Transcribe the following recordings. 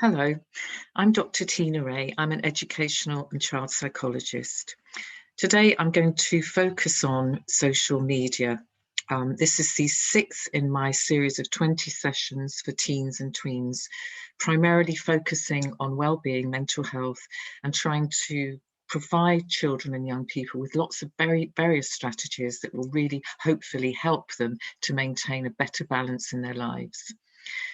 Hello, I'm Dr. Tina Ray. I'm an educational and child psychologist. Today, I'm going to focus on social media. This is the sixth in my series of 20 sessions for teens and tweens, primarily focusing on well-being, mental health, and trying to provide children and young people with lots of various strategies that will really hopefully help them to maintain a better balance in their lives.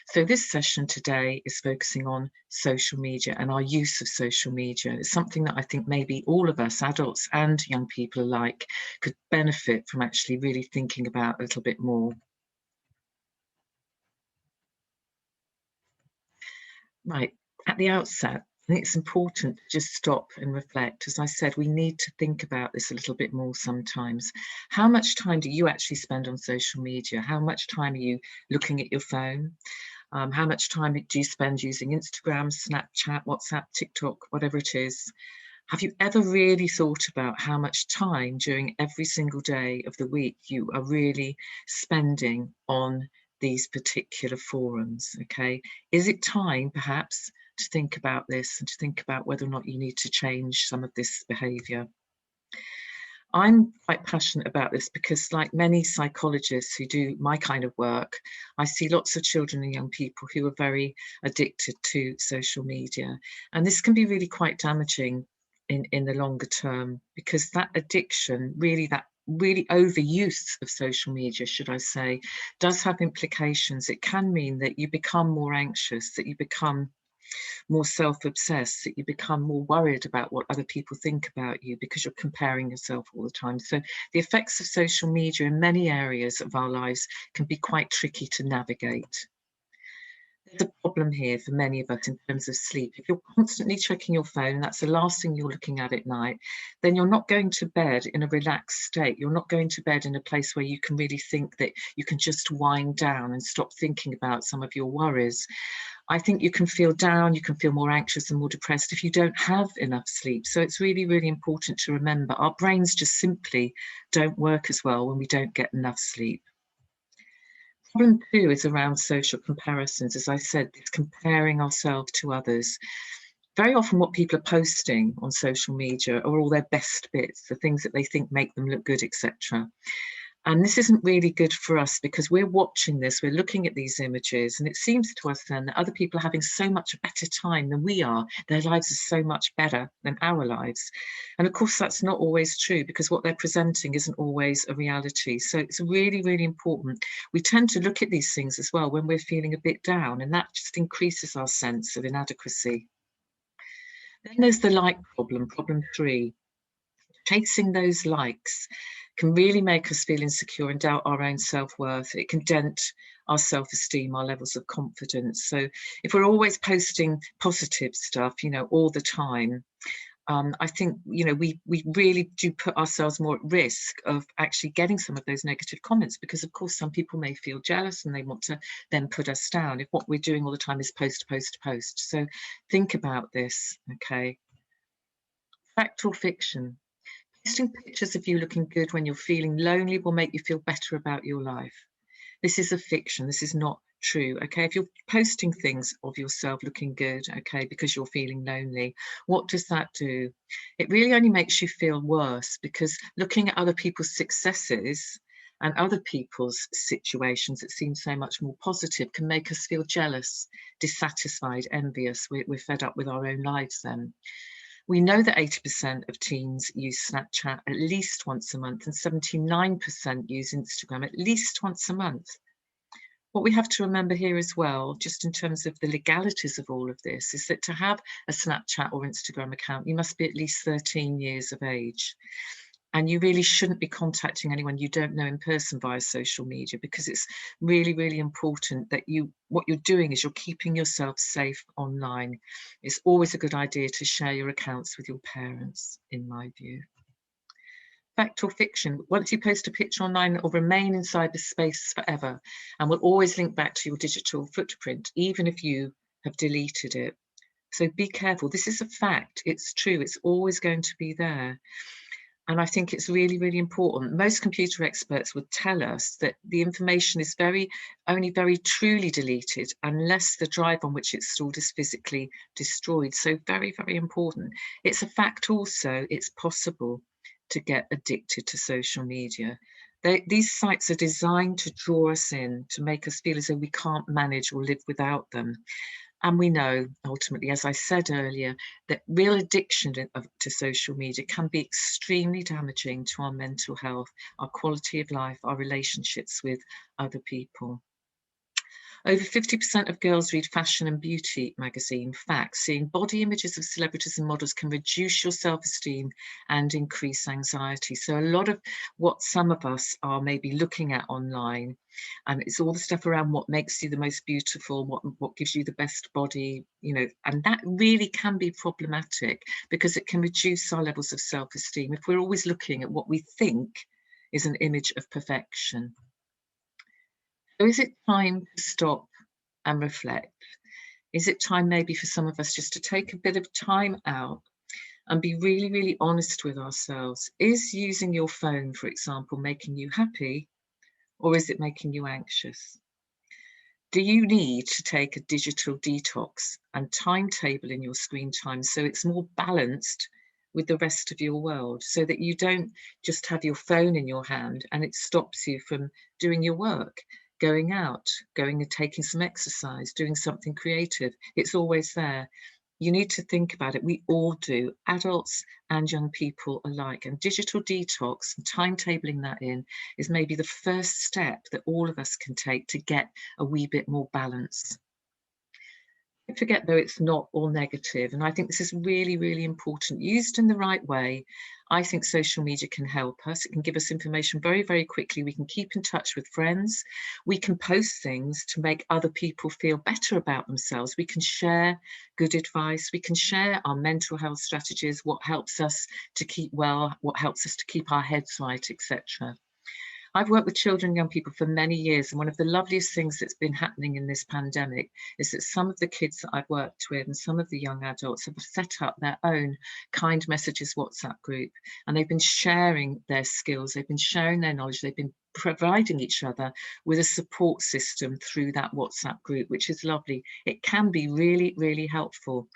So this session today is focusing on social media and our use of social media. It's something that I think maybe all of us, adults and young people alike, could benefit from actually really thinking about a little bit more. Right, at the outset, I think it's important to just stop and reflect. As I said, we need to think about this a little bit more sometimes. How much time do you actually spend on social media? How much time are you looking at your phone? How much time do you spend using Instagram, Snapchat, WhatsApp, TikTok, whatever it is? Have you ever really thought about how much time during every single day of the week you are really spending on these particular forums? Okay, is it time perhaps to think about this and to think about whether or not you need to change some of this behavior? I'm quite passionate about this because, like many psychologists who do my kind of work, I see lots of children and young people who are very addicted to social media. And this can be really quite damaging in the longer term, because that addiction, really, that really overuse of social media, should I say, does have implications. It can mean that you become more anxious, that you become more self-obsessed, that you become more worried about what other people think about you because you're comparing yourself all the time. So the effects of social media in many areas of our lives can be quite tricky to navigate. There's a problem here for many of us in terms of sleep. If you're constantly checking your phone, that's the last thing you're looking at night, then you're not going to bed in a relaxed state. You're not going to bed in a place where you can really think that you can just wind down and stop thinking about some of your worries. I think you can feel down, you can feel more anxious and more depressed if you don't have enough sleep. So it's really, really important to remember our brains just simply don't work as well when we don't get enough sleep. Problem two is around social comparisons. As I said, it's comparing ourselves to others. Very often what people are posting on social media are all their best bits, the things that they think make them look good, etc. And this isn't really good for us because we're watching this, we're looking at these images, and it seems to us then that other people are having so much better time than we are. Their lives are so much better than our lives. And of course, that's not always true because what they're presenting isn't always a reality. So it's really, really important. We tend to look at these things as well when we're feeling a bit down, and that just increases our sense of inadequacy. Then there's the like problem, problem three. Chasing those likes can really make us feel insecure and doubt our own self-worth. It can dent our self-esteem, our levels of confidence. So if we're always posting positive stuff, all the time, I think, we really do put ourselves more at risk of actually getting some of those negative comments, because of course some people may feel jealous and they want to then put us down if what we're doing all the time is post, post, post. So think about this, okay? Fact or fiction? Posting pictures of you looking good when you're feeling lonely will make you feel better about your life. This is a fiction. This is not true. Okay. If you're posting things of yourself looking good, okay, because you're feeling lonely, what does that do? It really only makes you feel worse, because looking at other people's successes and other people's situations that seem so much more positive can make us feel jealous, dissatisfied, envious. We're fed up with our own lives then. We know that 80% of teens use Snapchat at least once a month, and 79% use Instagram at least once a month. What we have to remember here as well, just in terms of the legalities of all of this, is that to have a Snapchat or Instagram account, you must be at least 13 years of age. And you really shouldn't be contacting anyone you don't know in person via social media, because it's really, really important that what you're doing is you're keeping yourself safe online. It's always a good idea to share your accounts with your parents, in my view. Fact or fiction? Once you post a picture online, it will remain in cyberspace forever and will always link back to your digital footprint, even if you have deleted it. So be careful. This is a fact. It's true. It's always going to be there. And I think it's really, really important. Most computer experts would tell us that the information is only very truly deleted unless the drive on which it's stored is physically destroyed. So very, very important. It's a fact also, it's possible to get addicted to social media. These sites are designed to draw us in, to make us feel as though we can't manage or live without them. And we know ultimately, as I said earlier, that real addiction to social media can be extremely damaging to our mental health, our quality of life, our relationships with other people. Over 50% of girls read fashion and beauty magazine Facts. Seeing body images of celebrities and models can reduce your self-esteem and increase anxiety. So a lot of what some of us are maybe looking at online, and it's all the stuff around what makes you the most beautiful, what gives you the best body, and that really can be problematic because it can reduce our levels of self-esteem if we're always looking at what we think is an image of perfection. So is it time to stop and reflect? Is it time maybe for some of us just to take a bit of time out and be really, really honest with ourselves? Is using your phone, for example, making you happy, or is it making you anxious? Do you need to take a digital detox and timetable in your screen time so it's more balanced with the rest of your world, so that you don't just have your phone in your hand and it stops you from doing your work, going out, going and taking some exercise, doing something creative? It's always there. You need to think about it. We all do, adults and young people alike. And digital detox and timetabling that in is maybe the first step that all of us can take to get a wee bit more balance. Don't forget, though, it's not all negative, and I think this is really, really important. Used in the right way, I think social media can help us. It can give us information very, very quickly. We can keep in touch with friends. We can post things to make other people feel better about themselves. We can share good advice. We can share our mental health strategies, what helps us to keep well, what helps us to keep our heads right, etc. I've worked with children and young people for many years, and one of the loveliest things that's been happening in this pandemic is that some of the kids that I've worked with and some of the young adults have set up their own Kind Messages WhatsApp group, and they've been sharing their skills, they've been sharing their knowledge, they've been providing each other with a support system through that WhatsApp group, which is lovely. It can be really, really helpful.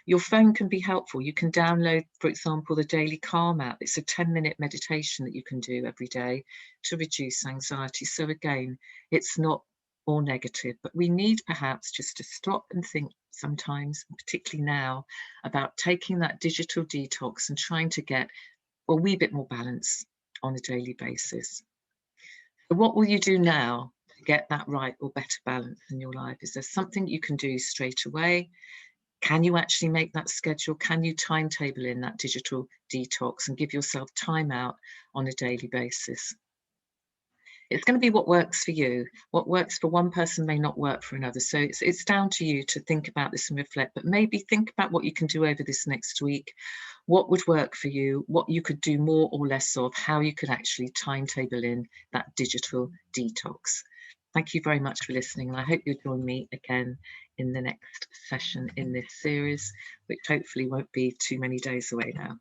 Your phone can be helpful. You can download, for example, the Daily Calm app. It's a 10-minute meditation that you can do every day to reduce anxiety. So again, it's not all negative, but we need perhaps just to stop and think sometimes, particularly now, about taking that digital detox and trying to get a wee bit more balance on a daily basis. So what will you do now to get that right or better balance in your life? Is there something you can do straight away? Can you actually make that schedule? Can you timetable in that digital detox and give yourself time out on a daily basis? It's going to be what works for you. What works for one person may not work for another. So it's down to you to think about this and reflect, but maybe think about what you can do over this next week, what would work for you, what you could do more or less of, how you could actually timetable in that digital detox. Thank you very much for listening, and I hope you'll join me again in the next session in this series, which hopefully won't be too many days away now.